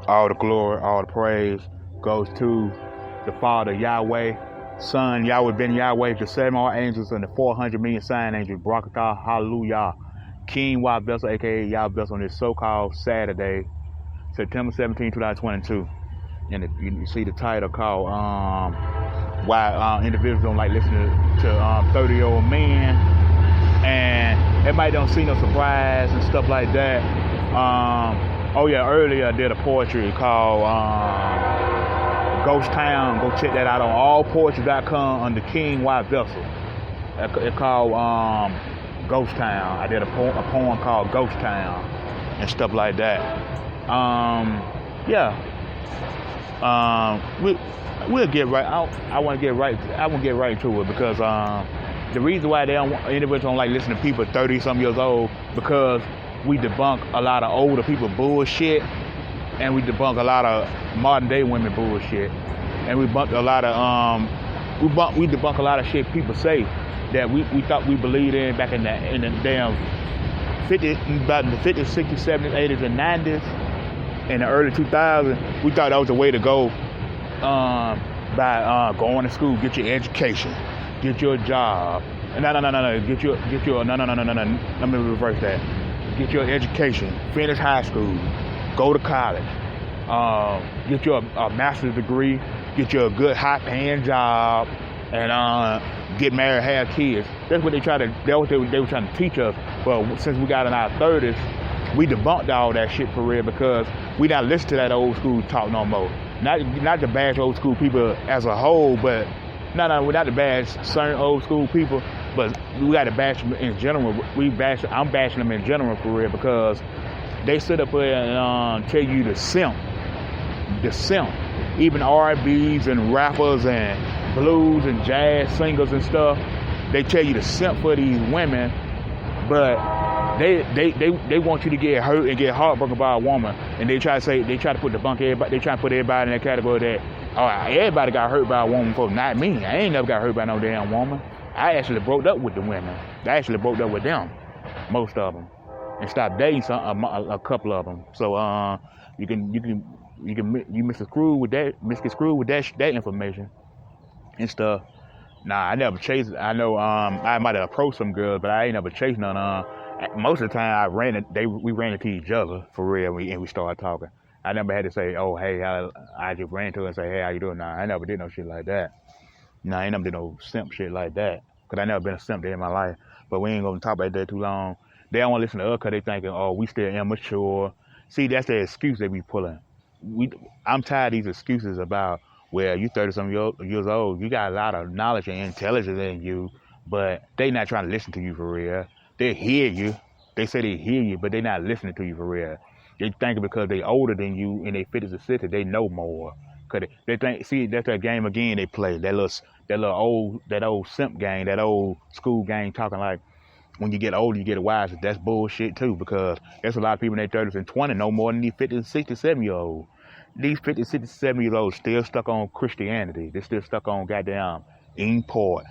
All the glory, all the praise goes to the Father Yahweh, Son Yahweh Ben Yahweh, the seven archangels, and the 400 million sign angels. Barakatah, hallelujah. King YAH'S, aka YAH'S, on this so-called Saturday, September 17, 2022. And you see the title called Why Individuals Don't Like Listening to 30-year-old Men. And everybody don't see no surprise and stuff like that. Oh yeah, earlier I did a poetry called Ghost Town. Go check that out on allpoetry.com under King Y Vessel. It's called Ghost Town. I did a poem called Ghost Town and stuff like that. Yeah. We'll get right. I want to get right. I want to get right to it because the reason why individuals don't like listening to people 30-some years old because we debunk a lot of older people bullshit, and we debunk a lot of modern day women bullshit, and we debunk a lot of we debunk a lot of shit people say that we thought we believed in back in the damn 50s, about the 50s, 60s, 70s, 80s, and 90s, in the early 2000s. We thought that was the way to go by going to school, get your education, get your job. No. Get your no. Let me reverse that. Get your education, finish high school, go to college, get your a master's degree, get you a good high-paying job, and get married, have kids. That's what they were trying to teach us. But since we got in our 30s, we debunked all that shit for real because we not listen to that old school talk no more. Not to bash old school people as a whole, but we're not to bash certain old school people, but we got to bash them in general. I'm bashing them in general for real because they sit up there and tell you the simp. Even R&Bs and rappers and blues and jazz singers and stuff, they tell you to simp for these women, but they want you to get hurt and get heartbroken by a woman, and they try to put everybody. They try to put everybody in that category that everybody got hurt by a woman before, not me. I ain't never got hurt by no damn woman. I actually broke up with the women. I actually broke up with them, most of them, and stopped dating a couple of them. So you misconstrue with that information and stuff. Nah, I never chased. I know I might have approached some girls, but I ain't never chased none. Most of the time we ran into each other for real, and we started talking. I never had to say, oh, hey, I just ran to her and say, hey, how you doing? Nah, I never did no shit like that. Nah, I ain't never did no simp shit like that. Because I never been a simp day in my life. But we ain't going to talk about that too long. They don't want to listen to us because they thinking, oh, we still immature. See, that's the excuse they be pulling. I'm tired of these excuses about, well, you 30-some years old. You got a lot of knowledge and intelligence in you, but they not trying to listen to you for real. They hear you. They say they hear you, but they not listening to you for real. They think because they older than you and they 50s and 60s, they know more. Cause they think, see, that's that game again they play. That old simp game, that old school game talking like when you get older, you get wiser. That's bullshit too, because there's a lot of people in their 30s and 20s know more than these 50, 60, 70-year-olds. These 50, 60, 70-year-olds still stuck on Christianity. They still stuck on goddamn import.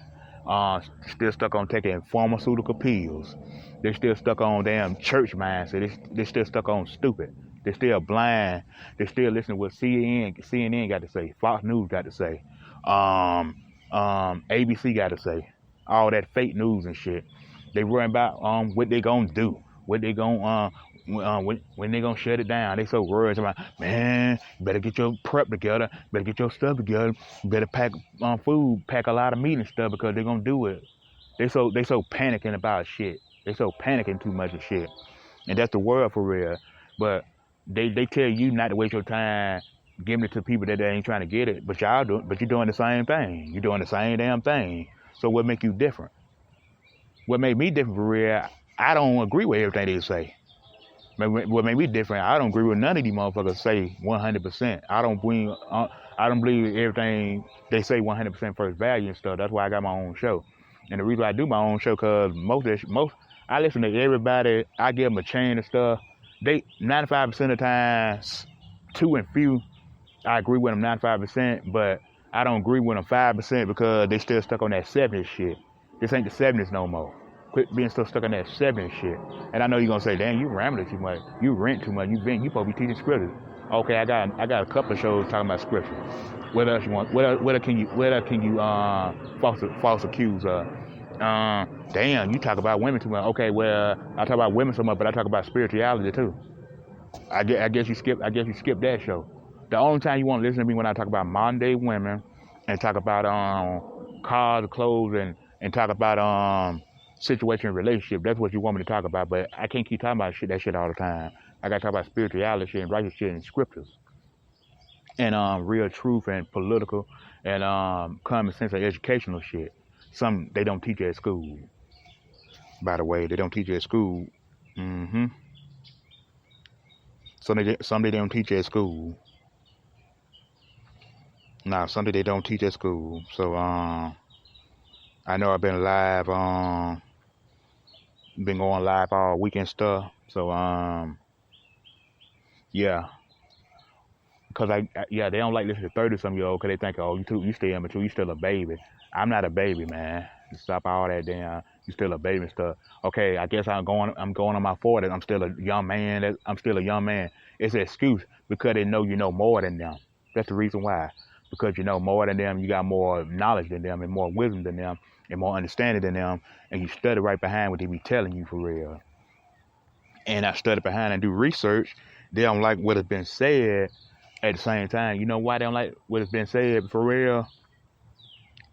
Still stuck on taking pharmaceutical pills. They're still stuck on damn church mindset. They're still stuck on stupid. They're still blind. They're still listening to what CNN got to say, Fox News got to say, ABC got to say, all that fake news and shit. They worrying about what they gonna do, what they gonna when they gonna shut it down. They so worried about, man, you better get your prep together, better get your stuff together, you better pack food, pack a lot of meat and stuff because they're gonna do it. They so panicking about shit. They so panicking too much of shit. And that's the world for real. But they tell you not to waste your time giving it to people that they ain't trying to get it. But you're doing the same thing. You're doing the same damn thing. So what make you different? What made me different for real, I don't agree with everything they say. What made me different, I don't agree with none of these motherfuckers say 100%. I don't believe everything they say 100% first value and stuff. That's why I got my own show. And the reason why I do my own show, because I listen to everybody. I give them a chain of stuff. They 95% of the time, too and few, I agree with them 95%, but I don't agree with them 5% because they still stuck on that 70s shit. This ain't the 70s no more. Quit being so stuck on that 70s shit. And I know you're gonna say, damn, you rambling too much. You rent too much. You supposed to be teaching scriptures. Okay, I got a couple of shows talking about scripture. What else you want? What else can you false accuse? Damn, you talk about women too much. Okay, well I talk about women so much, but I talk about spirituality too. I guess you skip that show. The only time you want to listen to me when I talk about modern day women and talk about cars, clothes, and talk about situation, relationship. That's what you want me to talk about. But I can't keep talking about that shit all the time. I gotta talk about spirituality shit and righteous shit and scriptures and real truth and political and common sense and educational shit. Some they don't teach at school. By the way, they don't teach at school. hmm Some they don't teach at school. Nah, something they don't teach at school. So I know I've been live, been going live all week and stuff. So yeah, because yeah, they don't like listening to 30-some-year-old because they think, oh, you still immature, you still a baby. I'm not a baby, man. Stop all that damn. You still a baby and stuff. Okay, I guess I'm going on my 40s. I'm still a young man. I'm still a young man. It's an excuse because they know you know more than them. That's the reason why. Because you know more than them, you got more knowledge than them, and more wisdom than them, and more understanding than them, and you study right behind what they be telling you for real. And I study behind and do research. They don't like what has been said. At the same time, you know why they don't like what has been said for real?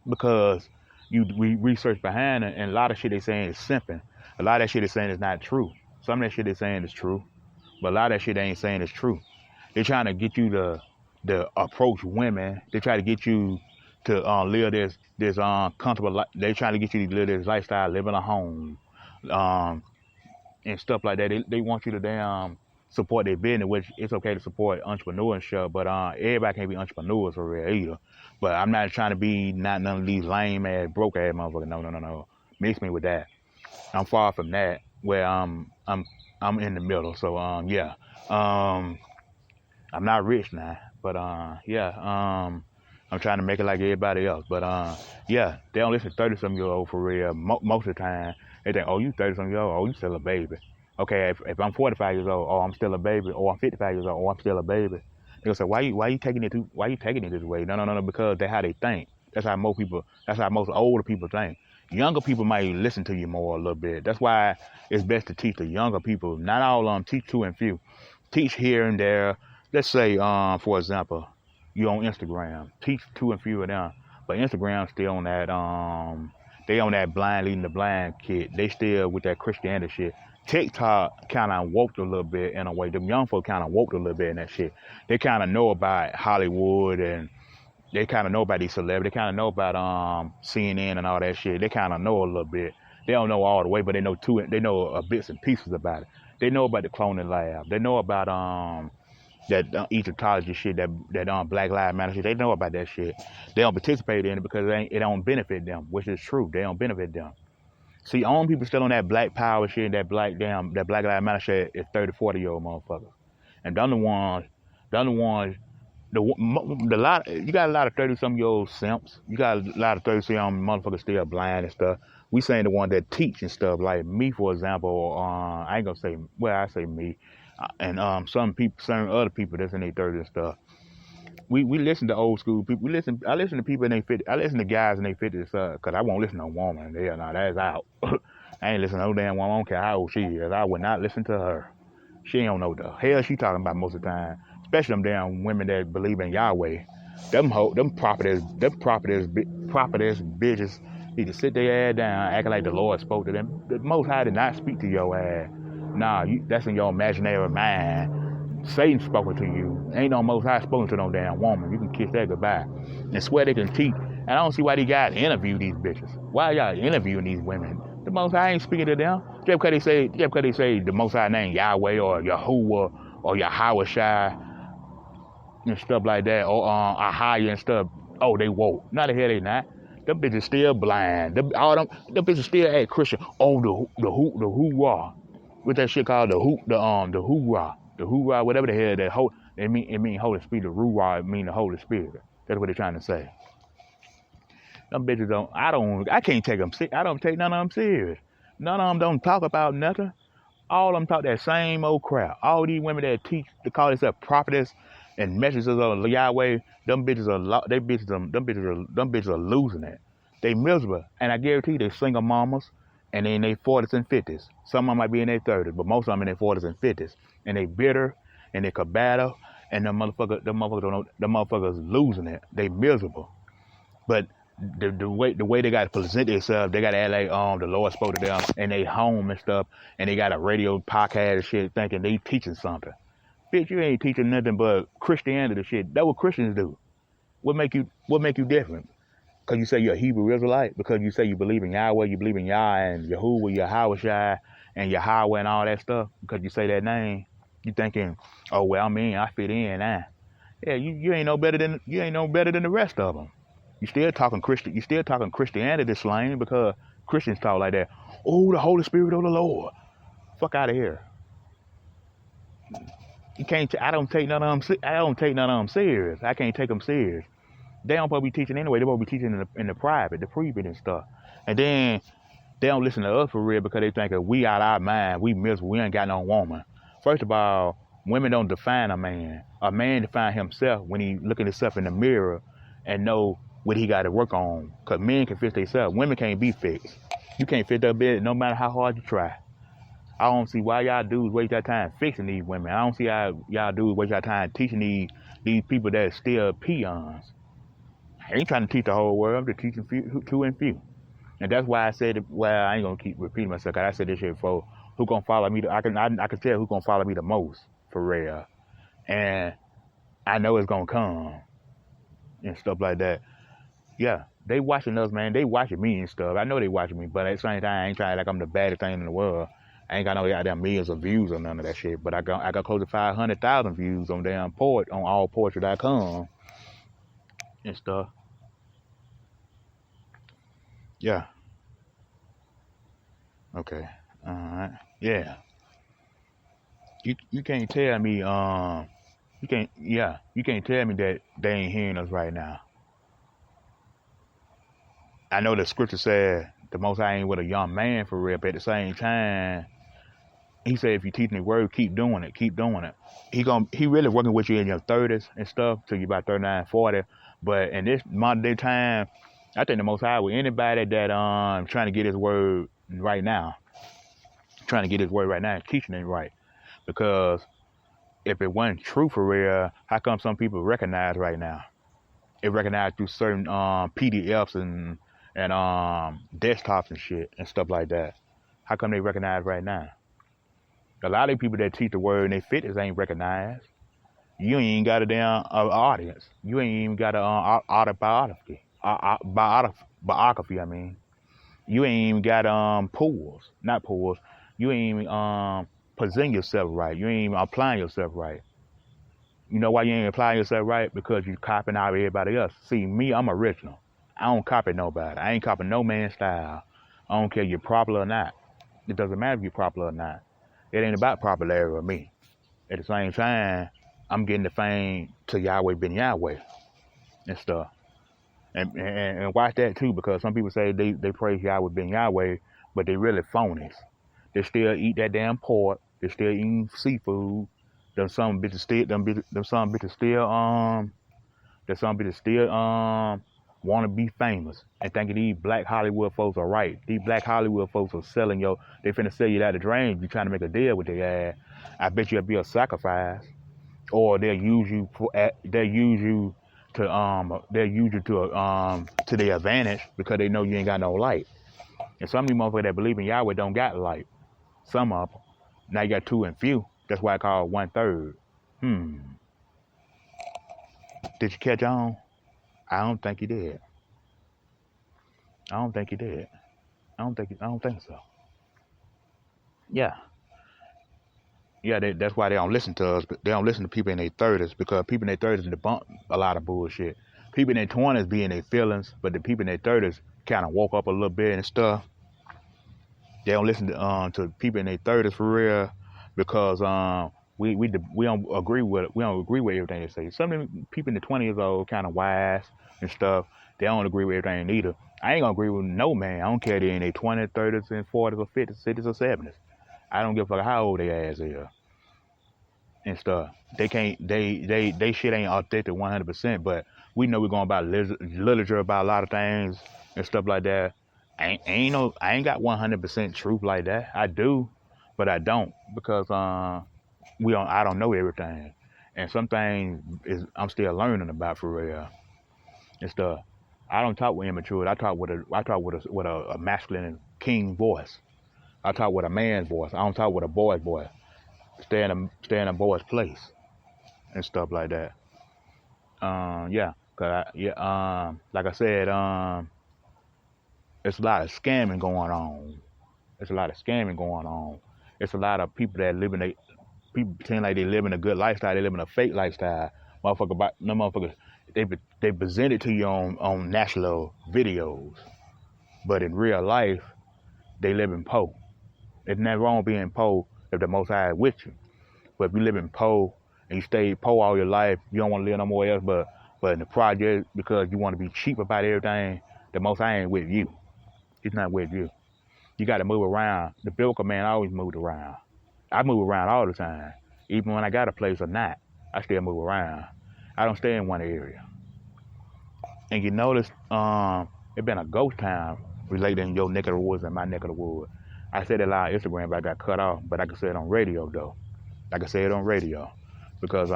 Because we research behind it, and a lot of shit they saying is simping. A lot of that shit they saying is not true. Some of that shit they saying is true, but a lot of that shit they ain't saying is true. They're trying to get you to approach women. They try to get you to live this comfortable life. They trying to get you to live this lifestyle, live in a home, um, and stuff like that. They want you to damn support their business, which it's okay to support entrepreneurship, but everybody can't be entrepreneurs for real either. But I'm not trying to be not none of these lame ass, broke ass motherfuckers. No. Mix me with that. I'm far from that. Where I'm in the middle. So yeah. I'm not rich now, but yeah. I'm trying to make it like everybody else. But yeah, they don't listen to 30-some-year-old for real. Most of the time, they think, oh, you 30-some-year-old, oh, you still a baby. Okay, if I'm 45 years old, oh, I'm still a baby. Or I'm 55 years old, oh, I'm still a baby. They'll say, why you taking it this way? No, because that's how they think. That's how most older people think. Younger people might listen to you more a little bit. That's why it's best to teach the younger people. Not all of them. Teach two and few. Teach here and there. Let's say, for example, you on Instagram. Teach two and few of them. But Instagram still on that they on that blind leading the blind kid. They still with that Christianity shit. TikTok kind of woke a little bit in a way. Them young folk kind of woke a little bit in that shit. They kind of know about Hollywood and they kind of know about these celebrities. They kind of know about CNN and all that shit. They kind of know a little bit. They don't know all the way, but they know They know bits and pieces about it. They know about the cloning lab. They know about that Egyptology shit, that Black Lives Matter shit. They know about that shit. They don't participate in it because it don't benefit them, which is true. They don't benefit them. See, only people still on that black power shit, that Black Lives Matter shit is 30, 40-year-old motherfuckers. And the other ones, you got a lot of 30-some-year-old simps. You got a lot of 30-some motherfuckers still blind and stuff. We saying the one that teach and stuff, like me, for example. I ain't gonna say, well, I say me, and some other people that's in their 30s and stuff. We listen to old school people. I listen to people in their 50s. I listen to guys in their 50s because I won't listen to a woman. Yeah, no, that's out. I ain't listen to no damn woman. I don't care how old she is. I would not listen to her. She don't know the hell she talking about most of the time. Especially them damn women that believe in Yahweh. Them prophetess bitches need to sit their ass down, acting like the Lord spoke to them. The Most High did not speak to your ass. Nah, that's in your imaginary mind. Satan spoken to you. Ain't no Most High spoken to no damn woman. You can kiss that goodbye. And swear they can cheat. And I don't see why these guys interview these bitches. Why y'all interviewing these women? The Most High ain't speaking to them. Just because they say the Most High name Yahweh or Yahuwah or Yahweh and stuff like that, or Ahaya and stuff. Oh, they woke. No, the hell they not. Them bitches still blind. Them bitches still act Christian. Oh, the hoorah. What's that shit called? The hoorah. The hoorah, whatever the hell that it mean Holy Spirit. The hoorah, it mean the Holy Spirit. That's what they're trying to say. Them bitches I can't take them serious. I don't take none of them serious. None of them don't talk about nothing. All of them talk that same old crap. All these women that teach, they call themselves prophetess and messengers of Yahweh, them bitches are losing it. They miserable, and I guarantee they single mamas, and they in their 40s and 50s. Some of them might be in their 30s, but most of them in their 40s and 50s, and they bitter, and they combative, and the motherfuckers losing it. They miserable, but the way they got to present themselves, they got to act like the Lord spoke to them in their home and stuff, and they got a radio podcast and shit, thinking they teaching something. Bitch, you ain't teaching nothing but Christianity shit. That's what Christians do. What make you different? Because you say you're a Hebrew Israelite? Because you say you believe in Yahweh, you believe in Yah and Yahuwah, Yahweh and Yahweh and all that stuff? Because you say that name, you thinking, oh well, I fit in now. Yeah, you ain't no better than the rest of them. You still talking Christianity slang because Christians talk like that. Oh, the Holy Spirit of the Lord. Fuck out of here. You can't. I don't take none of them serious. I can't take them serious. They don't supposed to be teaching anyway. They supposed to be teaching in the private, the private and stuff. And then they don't listen to us for real because they think that we out our mind. We miserable. We ain't got no woman. First of all, women don't define a man. A man define himself when he look at himself in the mirror and know what he got to work on. Because men can fix themselves. Women can't be fixed. You can't fit that bed no matter how hard you try. I don't see why y'all dudes waste your time fixing these women. I don't see how y'all dudes waste your time teaching these people that are still peons. I ain't trying to teach the whole world. I'm just teaching two and few. And that's why I said, well, I ain't going to keep repeating myself because I said this shit before. Who going to follow me? I can tell who going to follow me the most, for real. And I know it's going to come and stuff like that. Yeah, they watching us, man. They watching me and stuff. I know they watching me, but at the same time, I ain't trying like I'm the baddest thing in the world. I ain't got no goddamn millions of views or none of that shit. But I got close to 500,000 views on damn on allpoetry.com and stuff. Yeah. Okay. All right. Yeah. You can't tell me you can't tell me that they ain't hearing us right now. I know the scripture said the Most High ain't with a young man for real, but at the same time, he said if you teach the word, keep doing it. He really working with you in your 30s and stuff till you about 39, 40. But in this modern day time, I think the Most High with anybody that trying to get his word right now, teaching it right. Because if it wasn't true for real, how come some people recognize right now? It recognized through certain PDFs and desktops and shit and stuff like that. How come they recognize right now? A lot of people that teach the word and they fitness ain't recognized. You ain't even got a damn audience. You ain't even got a autobiography. Biography, I mean. You ain't even got not pools. You ain't even presenting yourself right. You ain't even applying yourself right. You know why you ain't applying yourself right? Because you copying out everybody else. See, me, I'm original. I don't copy nobody. I ain't copying no man's style. I don't care if you're popular or not. It doesn't matter if you're popular or not. It ain't about popularity with me. At the same time, I'm getting the fame to Yahweh ben Yahweh and stuff. And watch that too, because some people say they praise Yahweh ben Yahweh, but they really phonies. They still eat that damn pork. They still eating seafood. Some bitches still want to be famous and thinking these black Hollywood folks are right. These black Hollywood folks are selling they finna sell you out the drain. You trying to make a deal with their ass. I bet you'll be a sacrifice, or they'll use you to their advantage because they know you ain't got no light. And some of these motherfuckers that believe in Yahweh don't got light. Some of them. Now you got two and few. That's why I call it 1/3. Did you catch on? I don't think you did. I don't think so. Yeah. Yeah, that's why they don't listen to us. They don't listen to people in their 30s because people in their 30s debunk a lot of bullshit. People in their 20s be in their feelings, but the people in their 30s kind of woke up a little bit and stuff. They don't listen to people in their 30s for real because we don't agree with everything they say. Some of the people in the 20 years old kind of wise and stuff. They don't agree with everything either. I ain't gonna agree with no man. I don't care if they're in their 20s, 30s, and 40s, or 50s, 60s, or 70s. I don't give a fuck how old they ass is and stuff. They can't. They shit ain't authentic 100%. But we know we're going about literature about a lot of things and stuff like that. I ain't got 100% truth like that. I do, but I don't because I don't know everything, and some things is I'm still learning about for real and stuff. I don't talk with immaturity. I talk with a masculine king voice. I talk with a man's voice. I don't talk with a boy's voice. Stay in a boy's place and stuff like that. Yeah, like I said, it's a lot of scamming going on. It's a lot of scamming going on. It's a lot of people that live in a people pretend like they live in a good lifestyle. They live in a fake lifestyle. No motherfuckers. They present it to you on national videos, but in real life, they live in po. It's not wrong being po if the Most High is with you. But if you live in po and you stay po all your life, you don't want to live nowhere else but in the project because you want to be cheap about everything. The Most High ain't with you. He's not with you. You got to move around. The biblical man always moved around. I move around all the time. Even when I got a place or not, I still move around. I don't stay in one area. And you notice, it been a ghost town related in your neck of the woods and my neck of the woods. I said it live on Instagram, but I got cut off. But I can say it on radio though. I can say it on radio because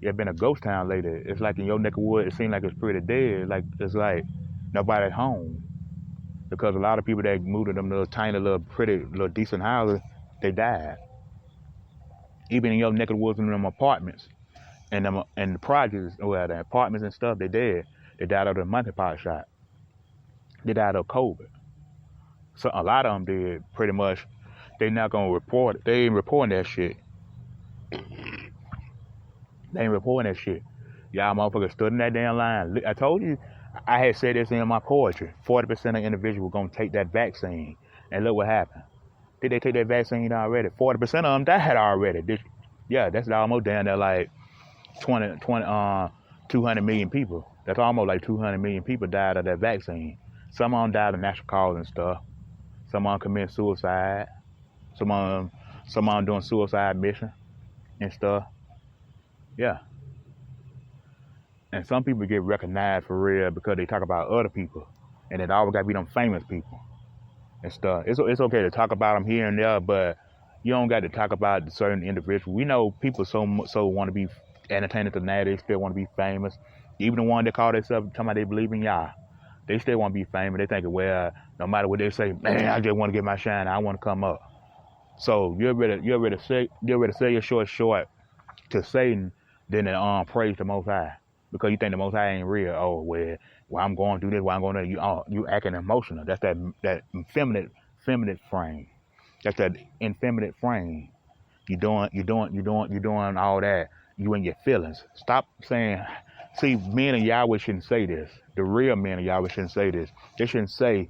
it been a ghost town lately. It's like in your neck of woods, it seems like it's pretty dead. It's like nobody at home because a lot of people that moved to them little tiny, little pretty, little decent houses, they died. Even in your neck of the woods in them apartments and the projects, well, the apartments and stuff, they dead. They died of the monkeypox shot. They died of COVID. So a lot of them did pretty much. They not gonna report it. They ain't reporting that shit. They ain't reporting that shit. Y'all motherfuckers stood in that damn line. I told you, I had said this in my poetry. 40% of individuals gonna take that vaccine. And look what happened. Did they take that vaccine already? 40% of them died already. Yeah, that's almost down there like 200 million people. That's almost like 200 million people died of that vaccine. Some of them died of natural causes and stuff. Some of them commit suicide. Some of them doing suicide mission and stuff. Yeah. And some people get recognized for real because they talk about other people. And it always got to be them famous people and stuff. It's okay to talk about them here and there, but you don't got to talk about certain individuals. We know people so want to be entertained tonight. They still want to be famous. Even the one that call themselves talking about they believe in Yah, they still want to be famous. They think, well, no matter what they say, man, I just want to get my shine. I want to come up. So you're ready to sell your short to Satan, then praise the Most High because you think the Most High ain't real. Oh well, I'm going through this. I'm going to you acting emotional. That's that feminine frame. That's that infeminate frame. You doing all that. You in your feelings. Stop saying. See, men of Yahweh shouldn't say this. The real men of Yahweh shouldn't say this. They shouldn't say,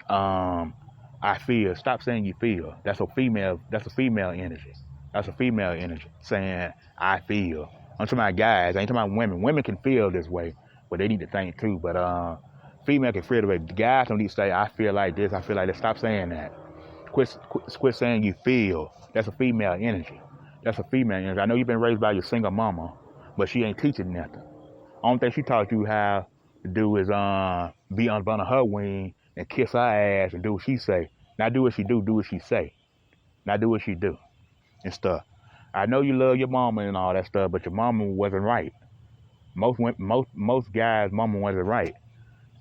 I feel. Stop saying you feel. That's a female energy. That's a female energy saying I feel. I'm talking about guys. I ain't talking about women. Women can feel this way, but they need to think too. But female can feel the way. Guys don't need to say I feel like this. I feel like that. Stop saying that. Quit saying you feel. That's a female energy. That's a female energy. I know you've been raised by your single mama, but she ain't teaching nothing. Only thing she taught you how to do is be under her wing and kiss her ass and do what she say. Not do what she do what she say. Not do what she do and stuff. I know you love your mama and all that stuff, but your mama wasn't right. Most guys' mama wasn't right.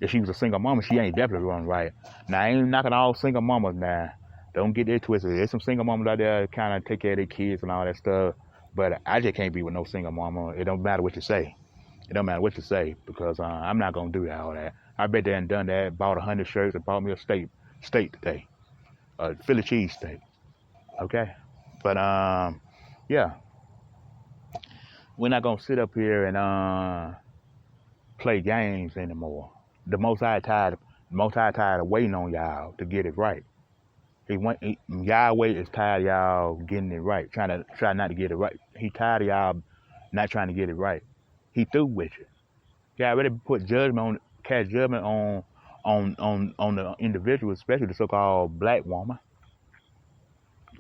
If she was a single mama, she ain't definitely wasn't right. Now I ain't knocking all single mamas now. Don't get it twisted. There's some single mamas out there that kind of take care of their kids and all that stuff. But I just can't be with no single mama. It don't matter what you say. It don't matter what you say because I'm not gonna do all that. I bet they done done that. Bought 100 shirts and bought me a steak today, Philly cheese steak. Okay, but yeah, we're not gonna sit up here and play games anymore. The Most High tired of waiting on y'all to get it right. Yahweh is tired of y'all getting it right, try not to get it right. He tired of y'all not trying to get it right. He through with you. Y'all already put cast judgment on the individual, especially the so-called black woman.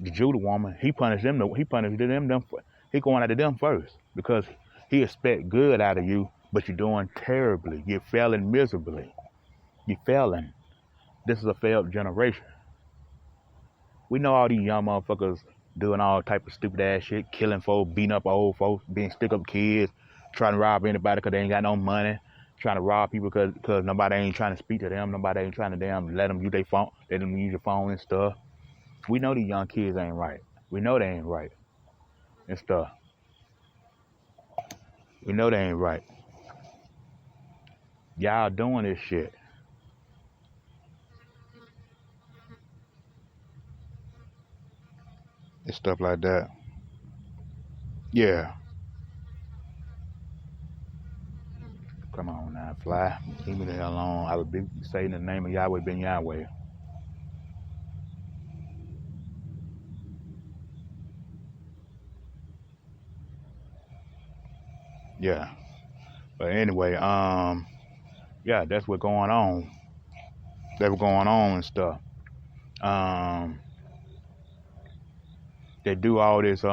The Judah woman, he punished them. He punished them. He going after them first because he expect good out of you, but you're doing terribly. You're failing miserably. You're failing. This is a failed generation. We know all these young motherfuckers doing all type of stupid ass shit, killing folks, beating up old folks, being stick up kids, trying to rob anybody because they ain't got no money, trying to rob people because nobody ain't trying to speak to them, nobody ain't trying to let them use their phone, let them use your phone and stuff. We know these young kids ain't right. We know they ain't right and stuff. We know they ain't right. Y'all doing this shit. And stuff like that. Yeah. Come on now, fly. Leave me the hell alone. I would be saying the name of Yahweh ben Yahweh. Yeah. But anyway, yeah, that's what's going on. That's what's going on and stuff. Um, they do all this.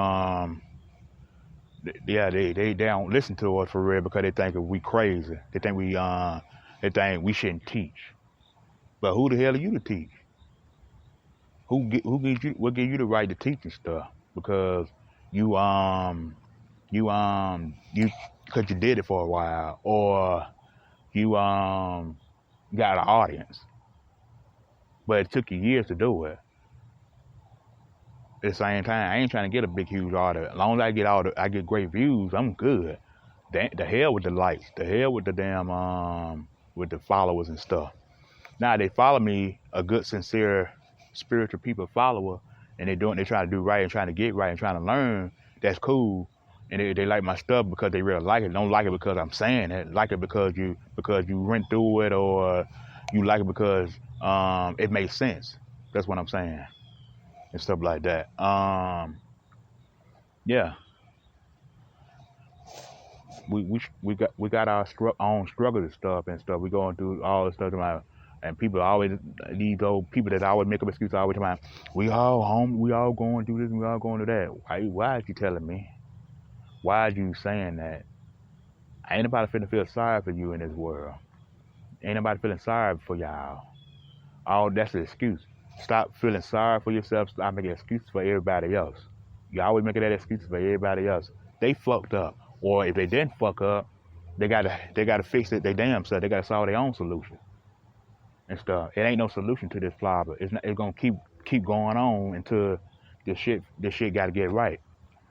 Yeah, they don't listen to us for real because they think we crazy. They think we shouldn't teach. But who the hell are you to teach? Who gives you what gives you the right to teach and stuff? Because you you because you did it for a while, or you got an audience, but it took you years to do it. At the same time, I ain't trying to get a big huge audience. As long as I get great views, I'm good. The hell with the likes, the hell with the damn with the followers and stuff. Now they follow me, a good, sincere, spiritual people follower, and they trying to do right and trying to get right and trying to learn. That's cool, and they like my stuff because they really like it. Don't like it because I'm saying it. Like it because you went through it, or you like it because it makes sense. That's what I'm saying and stuff like that. Yeah, we got our own struggles and stuff. We going through all this stuff. And people always, these old people that always make up excuses all the time. We all home. We all going through this. And we all going through that. Why is you telling me? Why are you saying that? Ain't nobody finna feel sorry for you in this world. Ain't nobody feeling sorry for y'all. All that's an excuse. Stop feeling sorry for yourself. Stop making excuses for everybody else. You always making that excuse for everybody else. They fucked up, or if they didn't fuck up, they gotta fix it. They damn self. They gotta solve their own solution and stuff. It ain't no solution to this problem. It's gonna keep going on until this shit gotta get right.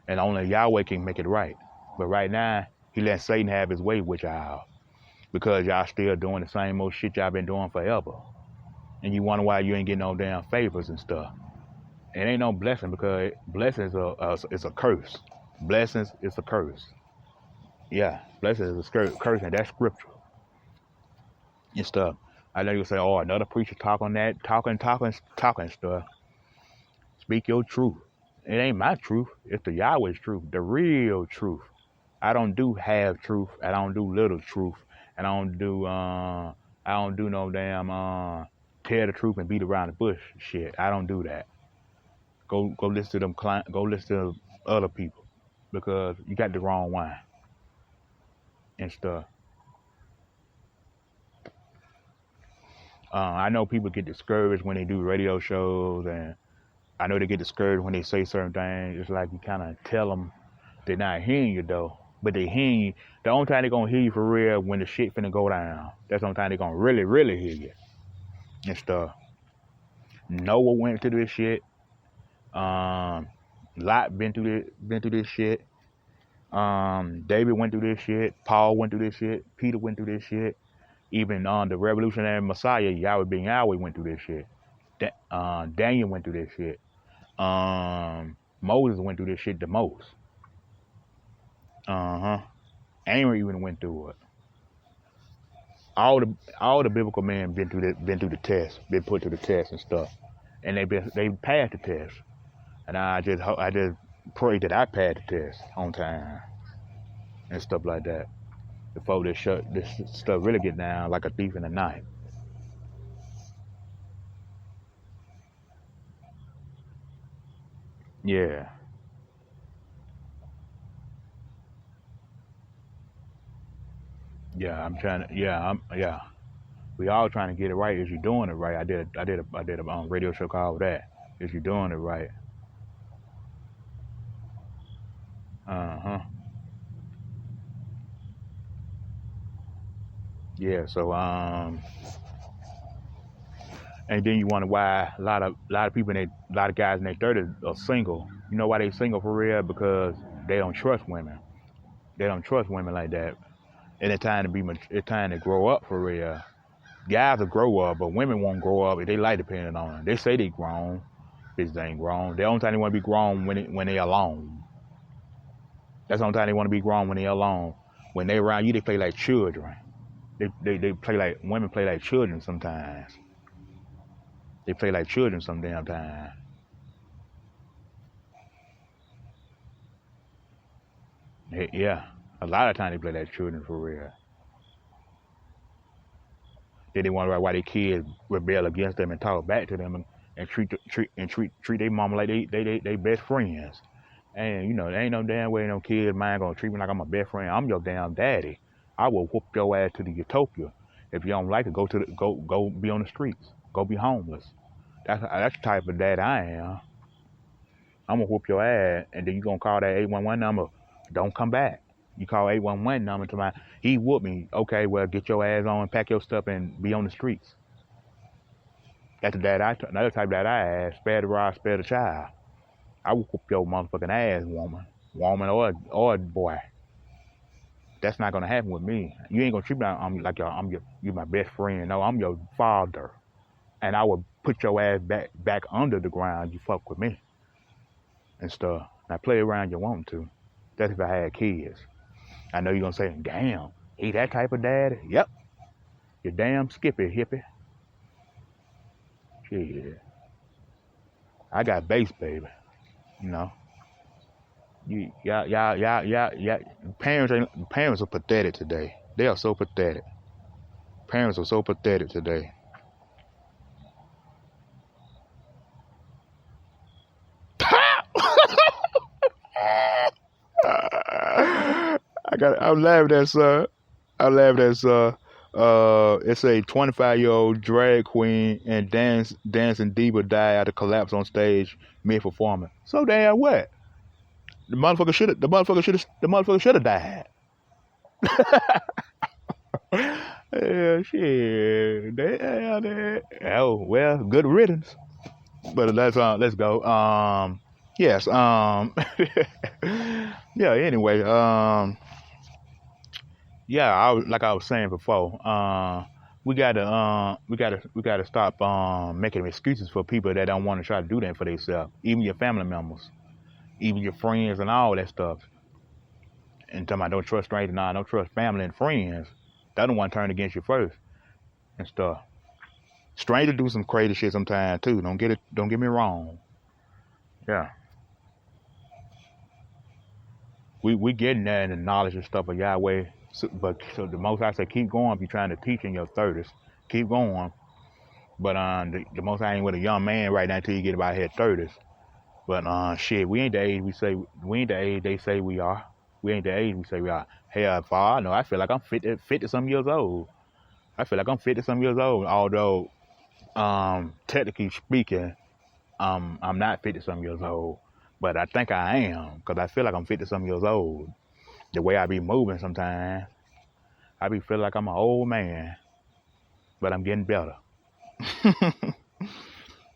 And only Yahweh can make it right. But right now, he let Satan have his way with y'all because y'all still doing the same old shit y'all been doing forever. And you wonder why you ain't getting no damn favors and stuff. It ain't no blessing because blessings is a curse. Blessings is a curse. Yeah, blessings is a curse, and that's scriptural and stuff. I know you say, oh, another preacher talk on that, talking stuff. Speak your truth. It ain't my truth. It's the Yahweh's truth, the real truth. I don't do half truth. I don't do little truth. And I don't do no damn tell the truth and beat around the bush shit. I don't do that. Go listen to them go listen to other people because you got the wrong one and stuff. I know people get discouraged when they do radio shows, and I know they get discouraged when they say certain things. It's like you kind of tell them they're not hearing you though, but they hearing you. The only time they're gonna hear you for real when the shit finna go down. That's the only time they're gonna really, really hear you and stuff. Noah went through this shit. Lot been through this shit. David went through this shit. Paul went through this shit. Peter went through this shit. Even the revolutionary Messiah, Yahweh ben Yahweh, went through this shit. Daniel went through this shit. Moses went through this shit the most. Aaron even went through it. All the biblical men been through the test, been put to the test and stuff, and they passed the test. And I just pray that I pass the test on time and stuff like that before this stuff really get down like a thief in the night. Yeah. Yeah, I'm trying to. Yeah, yeah. We all trying to get it right. Is you doing it right? I did a radio show called that. Is you doing it right? Uh huh. Yeah. So and then you wonder why a lot of people a lot of guys in their 30s are single. You know why they single for real? Because they don't trust women. They don't trust women like that. And it's time to grow up for real. Guys will grow up, but women won't grow up if they like depending on them. They say they grown, bitches ain't grown. The only time they want to be grown when they alone. That's the only time they want to be grown when they alone. When they around you, they play like children. They play like women play like children sometimes. They play like children some damn time. Yeah, a lot of times they play like children for real. Then they wonder why their kids rebel against them and talk back to them and treat their mama like they best friends. And there ain't no damn way no kid mine gonna treat me like I'm a best friend. I'm your damn daddy. I will whoop your ass to the utopia. If you don't like it, go be on the streets. Go be homeless. That's the type of dad I am. I'm gonna whoop your ass, and then you gonna call that 811 number. Don't come back. You call 811 number to my. He whooped me. Okay, well get your ass on, pack your stuff, and be on the streets. That's the dad another type of dad I am. Spare the rod, spare the child. I will whoop your motherfucking ass, woman or boy. That's not gonna happen with me. You ain't gonna treat me like you my best friend. No, I'm your father, and I will put your ass back under the ground. You fuck with me and stuff. Now play around you want to. That's if I had kids. I know you're gonna say, damn, he that type of dad? Yep, you damn skippy hippie. Shit, I got bass, baby. You know, yeah. Parents are pathetic today. They are so pathetic. Parents are so pathetic today. I'm laughing at son. I'm laughing at son. It's a 25-year-old drag queen and dancing diva died after collapse on stage mid performance. So damn what? The motherfucker should have died. Yeah, shit. Oh well, good riddance. But let's go. Yes. Yeah. Anyway. Yeah. Like I was saying before. We gotta stop making excuses for people that don't want to try to do that for themselves. Even your family members, even your friends, and all that stuff. And talking about don't trust strangers, nah, don't trust family and friends. They don't want to turn against you first and stuff. Strangers do some crazy shit sometimes too. Don't get me wrong. Yeah. We getting that in the knowledge and stuff of Yahweh. So the most I say keep going if you're trying to teach in your 30s. Keep going. But the most I ain't with a young man right now until you get about here 30s. But shit, we ain't the age they say we are. We ain't the age we say we are. Hell, far I know, I feel like I'm 50 some years old. I feel like I'm 50 some years old. Although technically speaking, I'm not 50 some years old. But I think I am, because I feel like I'm 50 some years old. The way I be moving sometimes, I be feeling like I'm an old man, but I'm getting better.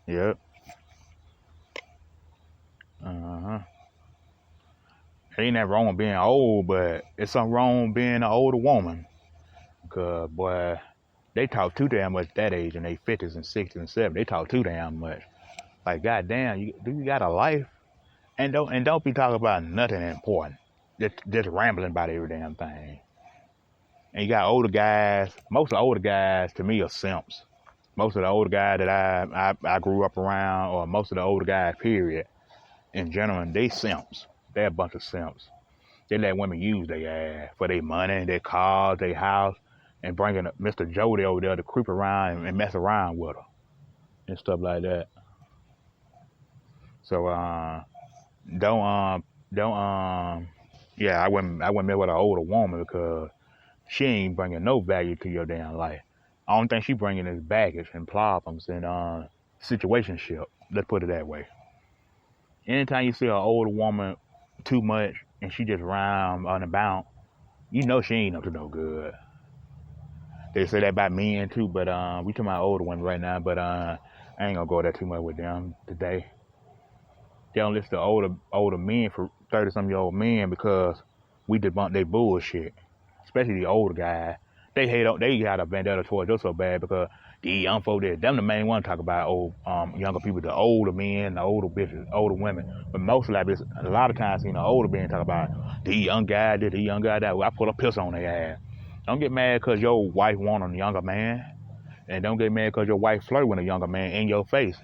Yep. Uh-huh. Ain't that wrong with being old, but it's something wrong with being an older woman. Because, boy, they talk too damn much that age in their 50s and 60s and 70s. They talk too damn much. Like, goddamn, you got a life? And don't be talking about nothing important. Just rambling about every damn thing. And you got older guys. Most of the older guys to me are simps. Most of the older guys that I grew up around, or most of the older guys, period, in general, they simps. They're a bunch of simps. They let women use their ass for their money, their cars, their house, and bringing Mr. Jody over there to creep around and mess around with her and stuff like that. So don't don't yeah, I wouldn't mess with an older woman because she ain't bringing no value to your damn life. I don't think she bringing is baggage and problems and situationship. Let's put it that way. Anytime you see an older woman too much and she just round on the bound, you know she ain't up to no good. They say that about men too, but we talking about older women right now, but I ain't gonna go there too much with them today. They don't listen to older men for 30-some-year-old men because we debunk their bullshit. Especially the older guys. They got a vendetta towards us so bad because the young folk there, them the main one talk about old younger people, the older men, the older bitches, older women. But most of that is a lot of times the older men talk about the young guy did, the young guy that. I put a pistol on their ass. Don't get mad because your wife want a younger man. And don't get mad because your wife flirt with a younger man in your face.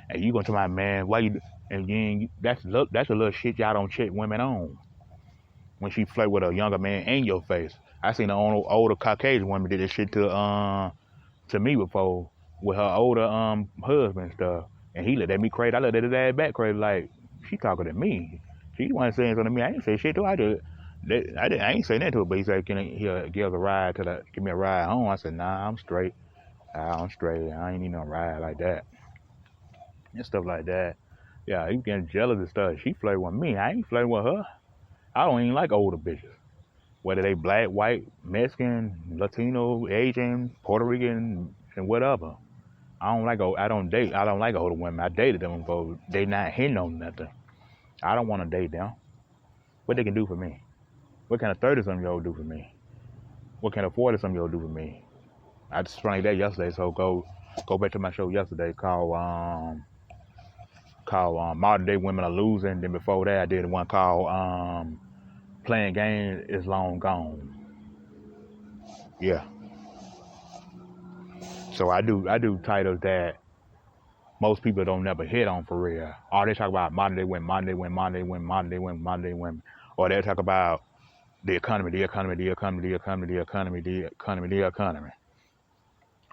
And you gonna tell my man, why you and you ain't, that's a little shit y'all don't check women on. When she flirt with a younger man in your face. I seen an older Caucasian woman did this shit to me before with her older husband and stuff. And he looked at me crazy. I looked at his ass back crazy like, she talking to me. She the one saying something to me. I ain't say shit to her. I ain't say that to her, but he said, he'll give us a ride give me a ride home. I said, nah, I'm straight. I'm straight. I ain't need no ride like that. And stuff like that. Yeah, he getting jealous and stuff. She flirting with me. I ain't flirting with her. I don't even like older bitches. Whether they black, white, Mexican, Latino, Asian, Puerto Rican, and whatever. I don't like older women. I dated them before. They not hitting on nothing. I don't want to date them. What they can do for me? What can a 30-some-year-old do for me? What can a 40-some-year-old do for me? I just explained that yesterday, so go back to my show yesterday called Modern Day Women Are Losing. Then before that I did one called Playing Games Is Long Gone. Yeah. So I do titles that most people don't never hit on for real. Or they talk about modern day women, modern day women, modern day women, modern day women, modern day women. Or they talk about the economy.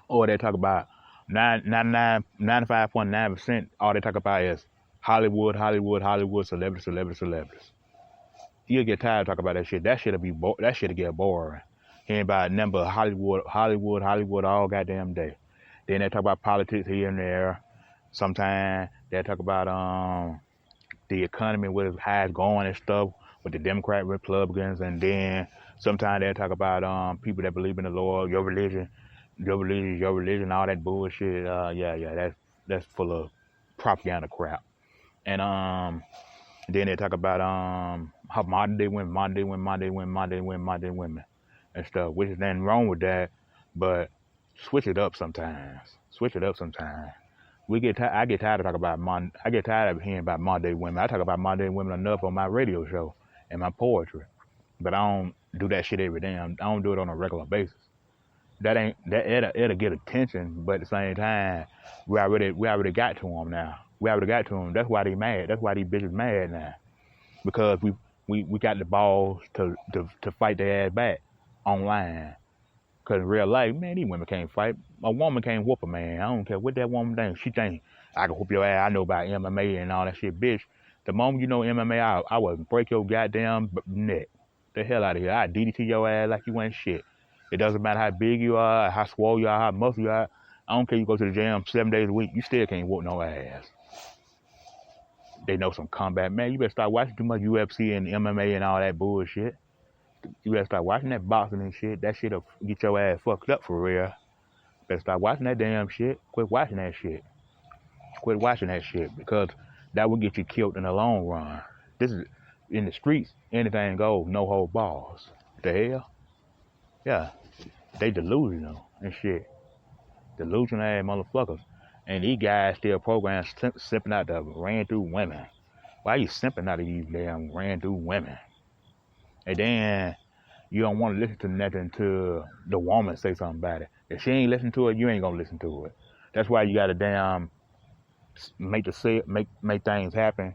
Or they talk about 95.9%, all they talk about is Hollywood, celebrities. You'll get tired of talking about that shit. That shit'll get boring. Hearing about number of Hollywood all goddamn day. Then they talk about politics here and there. Sometimes they talk about the economy, how it's going and stuff with the Democrat, Republicans, and then sometimes they talk about people that believe in the Lord, your religion, all that bullshit. That's full of propaganda crap. And then they talk about how modern day women, and stuff, which is nothing wrong with that, but switch it up sometimes. I get tired of talking about I get tired of hearing about modern day women. I talk about modern day women enough on my radio show and my poetry, but I don't do that shit every day. I don't do it on a regular basis. It'll get attention, but at the same time, we already got to them now. That's why they mad. That's why these bitches mad now, because we got the balls to fight their ass back online. Because in real life, man, these women can't fight. A woman can't whoop a man. I don't care what that woman thinks. She thinks, I can whoop your ass. I know about MMA and all that shit. Bitch, the moment you know MMA, I will break your goddamn neck. The hell out of here. I DDT your ass like you ain't shit. It doesn't matter how big you are, how swole you are, how muscle you are. I don't care you go to the gym 7 days a week. You still can't whoop no ass. They know some combat. Man, you better start watching too much UFC and MMA and all that bullshit. You better start watching that boxing and shit. That shit'll get your ass fucked up for real. Better start watching that damn shit. Quit watching that shit because that will get you killed in the long run. This is in the streets. Anything goes. No hold balls. The hell? Yeah. They delusional and shit. Delusional ass motherfuckers. And these guys still programmed simping out the ran through women. Why you simping out of these damn ran through women? And then you don't want to listen to nothing till the woman say something about it. If she ain't listen to it, you ain't gonna listen to it. That's why you gotta damn make things happen.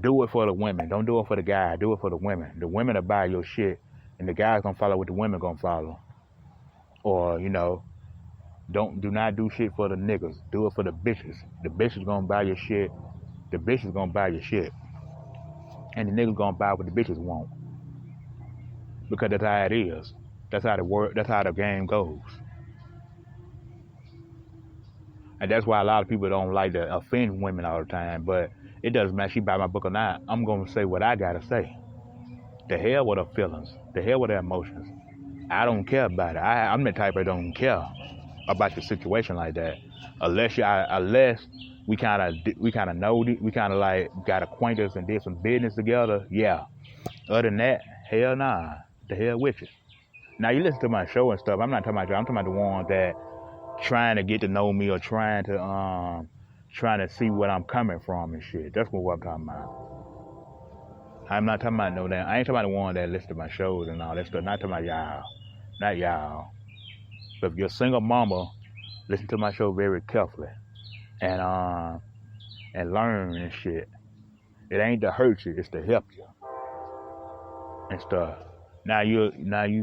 Do it for the women. Don't do it for the guy. Do it for the women. The women will buy your shit, and the guys gonna follow what the women gonna follow. Or do not do shit for the niggas. Do it for the bitches. The bitches gonna buy your shit. the bitches gonna buy your shit. And the niggas gonna buy what the bitches want. Because that's how it is. That's how the world, that's how the game goes. And that's why a lot of people don't like to offend women all the time. But it doesn't matter. She buy my book or not. I'm gonna say what I gotta say. The hell with her feelings. The hell with her emotions. I don't care about it. I'm the type that don't care about the situation like that. Unless we kind of know, we kind of like got acquaintance and did some business together. Yeah. Other than that, hell nah. The hell with you. Now you listen to my show and stuff. I'm not talking about you. I'm talking about the ones that trying to get to know me or trying to see what I'm coming from and shit. That's what I'm talking about. I'm not talking about no damn. I ain't talking about the one that listen to my shows and all that stuff. Not talking about y'all. Not y'all. But if you're a single mama, listen to my show very carefully and learn and shit. It ain't to hurt you, it's to help you and stuff. Now you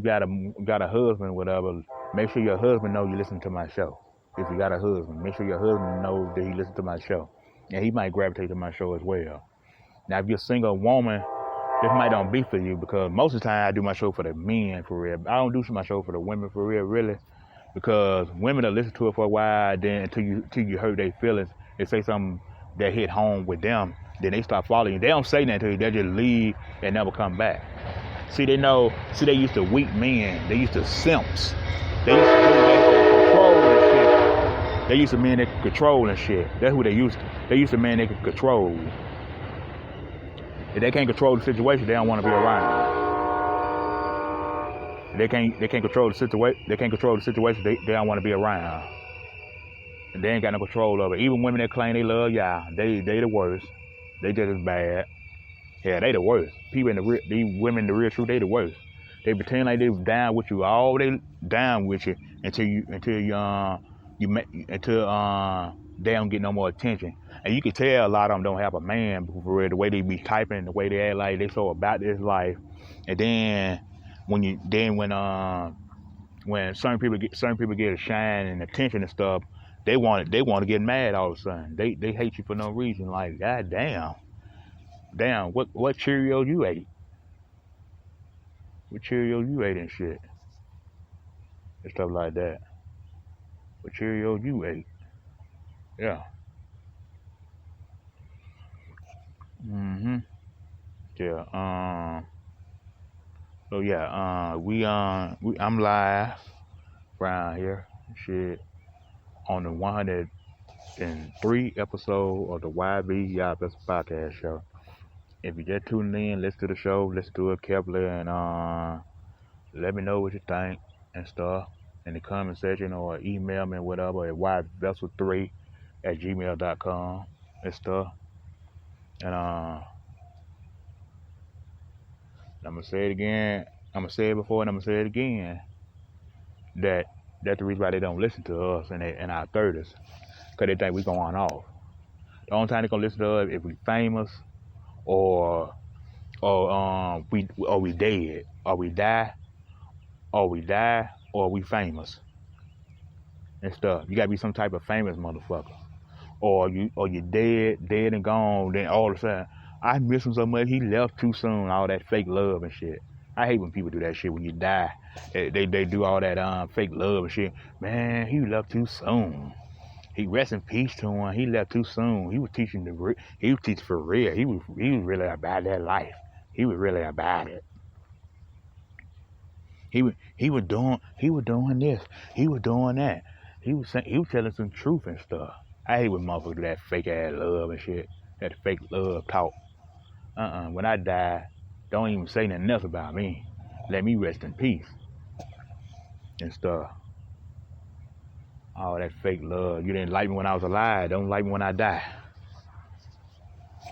got a husband, whatever. Make sure your husband know you listen to my show. If you got a husband, make sure your husband know that he listens to my show, and he might gravitate to my show as well. Now, if you're a single woman, this might not be for you because most of the time I do my show for the men for real. I don't do my show for the women for real, really, because women will listen to it for a while, then until you hurt their feelings, they say something that hit home with them, then they start following you. They don't say nothing to you, they just leave and never come back. See, they used to weak men, they used to simps, they used to control and shit. They used to men that could control and shit. That's who they used to. They used to men that could control. If they can't control the situation, they don't want to be around. If they can't control the situation. They can't control the situation. They don't want to be around. And they ain't got no control over it. Even women that claim they love y'all, they the worst. They just as bad. Yeah, they the worst. These women, the real truth, they the worst. They pretend like they down with you, all they down with you until they don't get no more attention. And you can tell a lot of them don't have a man for real, the way they be typing, the way they act like they so about this life. And then when certain people get a shine and attention and stuff, they want to get mad all of a sudden. They hate you for no reason. Like, god damn, what Cheerios you ate? What Cheerios you ate and shit? And stuff like that. What Cheerios you ate? Yeah. Yeah. So yeah. I'm live around here. Shit. On the 103 episode of the YAH'S podcast show. If you just tuning in, listen to the show, listen to it carefully, and let me know what you think and stuff in the comment section or email me or whatever at yvessel3@gmail.com and stuff. And I'm gonna say it again. I'm gonna say it before and I'm gonna say it again. That's the reason why they don't listen to us in our 30s, cause they think we going off. The only time they gonna listen to us if we famous or we dead, or we die, or we famous and stuff. You gotta be some type of famous motherfucker, or you dead and gone. Then all of a sudden, I miss him so much. He left too soon. All that fake love and shit. I hate when people do that shit when you die. They do all that fake love and shit. Man, he left too soon. He rest in peace to him. He left too soon. He was teaching for real. He was really about that life. He was really about it. He was doing this. He was doing that. He was telling some truth and stuff. I hate when motherfuckers do that fake ass love and shit. That fake love talk. When I die, don't even say nothing else about me. Let me rest in peace and stuff. All that fake love. You didn't like me when I was alive. Don't like me when I die.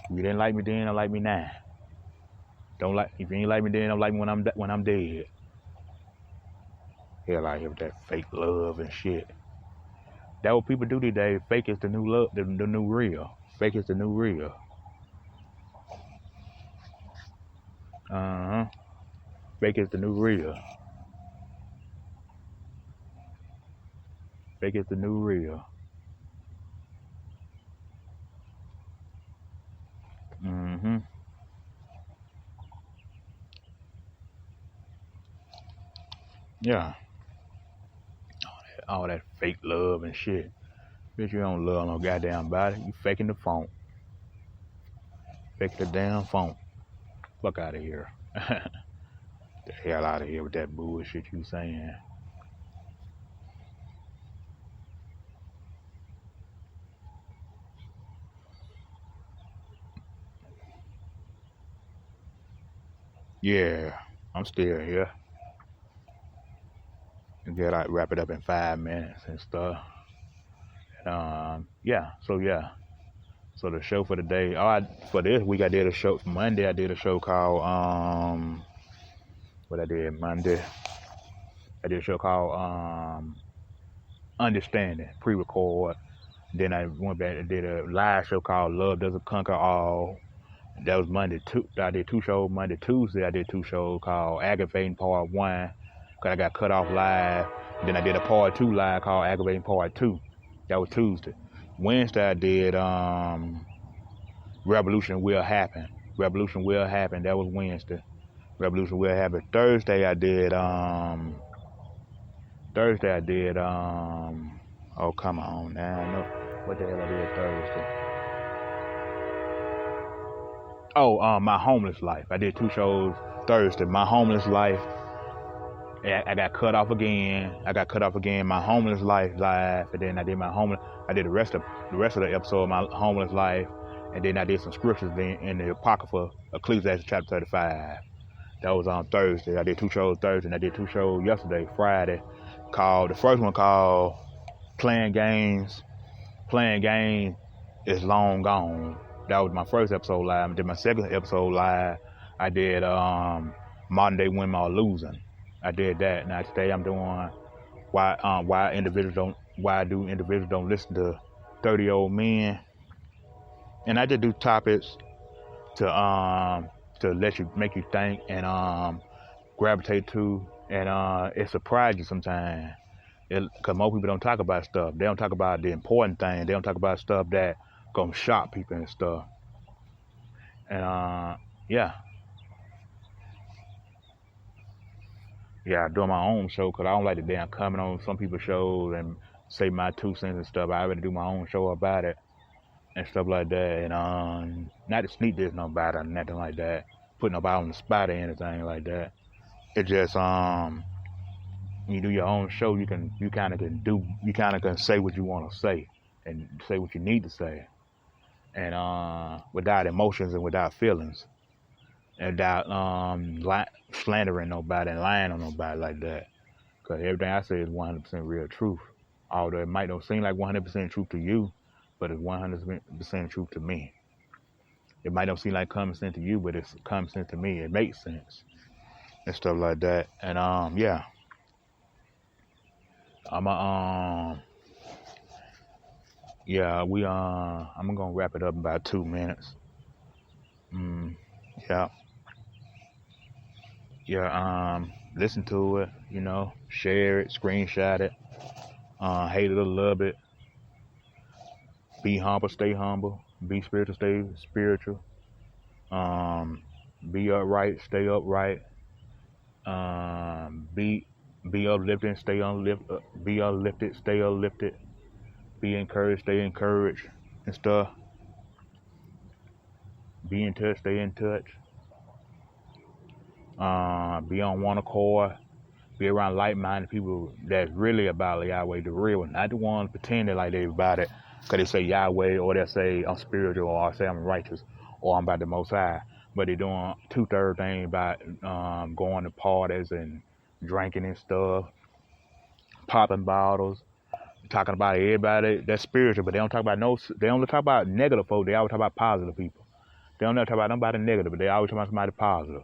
You didn't like me then. Don't like me now. If you ain't like me then, don't like me when I'm dead. Hell out here with that fake love and shit. That what people do today. Fake is the new love, the new real. Fake is the new real. Fake is the new real. Fake is the new real. Yeah, all that fake love and shit. Bitch, you don't love no goddamn body. You faking the phone. Faking the damn phone. Fuck out of here. The hell out of here with that bullshit you saying. Yeah, I'm still here. Get I wrap it up in 5 minutes and stuff. Yeah. So yeah. So the show for the day. For this week I did a show. Monday I did a show called what I did Monday. I did a show called Understanding, pre-record. Then I went back and did a live show called Love Doesn't Conquer All. That was Monday. I did two shows. Monday, Tuesday, I did two shows called Aggravating Part 1, because I got cut off live. Then I did a Part 2 live called Aggravating Part 2. That was Tuesday. Wednesday, I did Revolution Will Happen. Revolution Will Happen. That was Wednesday. Revolution Will Happen. Thursday, I did oh, come on now. I know what the hell I did Thursday. Oh, My Homeless Life. I did two shows Thursday. My Homeless Life. I got cut off again. My Homeless Life live, and then I did the rest of the episode of My Homeless Life, and then I did some scriptures in the Apocrypha, Ecclesiastes chapter 35. That was on Thursday. I did two shows Thursday, and I did two shows yesterday, Friday. The first one called Playing Games. Playing Games is Long Gone. That was my first episode live. I did my second episode live. I did Modern Day Women Are Losing. I did that. Now today I'm doing why individuals don't listen to 30-year-old men. And I just do topics to make you think and gravitate to, and it surprises you sometimes. Because most people don't talk about stuff. They don't talk about the important things. They don't talk about stuff that gonna shock people and stuff. And yeah, doing my own show, because I don't like the damn coming on some people's shows and say my 2 cents and stuff. I rather do my own show about it and stuff like that. And not to sneak this nobody or nothing like that, put nobody on the spot or anything like that. It just when you do your own show, you kind of can say what you want to say and say what you need to say, and without emotions and without feelings, and without slandering nobody and lying on nobody like that. Because everything I say is 100% real truth. Although it might not seem like 100% truth to you, but it's 100% truth to me. It might not seem like common sense to you, but it's common sense to me. It makes sense and stuff like that. And yeah, I'm gonna wrap it up in about 2 minutes. Yeah. Listen to it, share it, screenshot it, hate it or love it. Be humble, stay humble. Be spiritual, stay spiritual. Be upright, stay upright. Be uplifted, stay uplifted. Be uplifted, stay uplifted. Be encouraged, stay encouraged and stuff. Be in touch, stay in touch. Be on one accord. Be around like-minded people that's really about Yahweh, the real one, not the ones pretending like they about it, because they say Yahweh, or they say I'm spiritual, or I say I'm righteous, or I'm about the Most High. But they're doing 2/3 things about going to parties and drinking and stuff, popping bottles, talking about everybody that's spiritual, but they don't talk about they only talk about negative folks. They always talk about positive people. They don't never talk about nobody negative, but they always talk about somebody positive.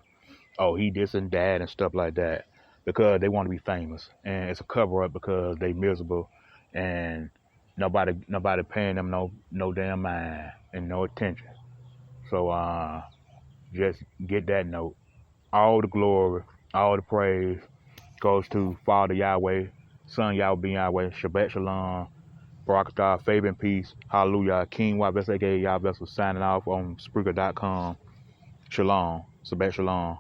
Oh, he this and that and stuff like that, because they want to be famous, and it's a cover up because they miserable, and nobody paying them no damn mind and no attention. So just get that note. All the glory, all the praise goes to Father Yahweh, Son Yahweh, Yahweh, Shabbat Shalom, Barak Atah, favor and peace, hallelujah. King Y Vessel, aka Yah Vessel, signing off on Spreaker.com. Shalom, Shabbat Shalom.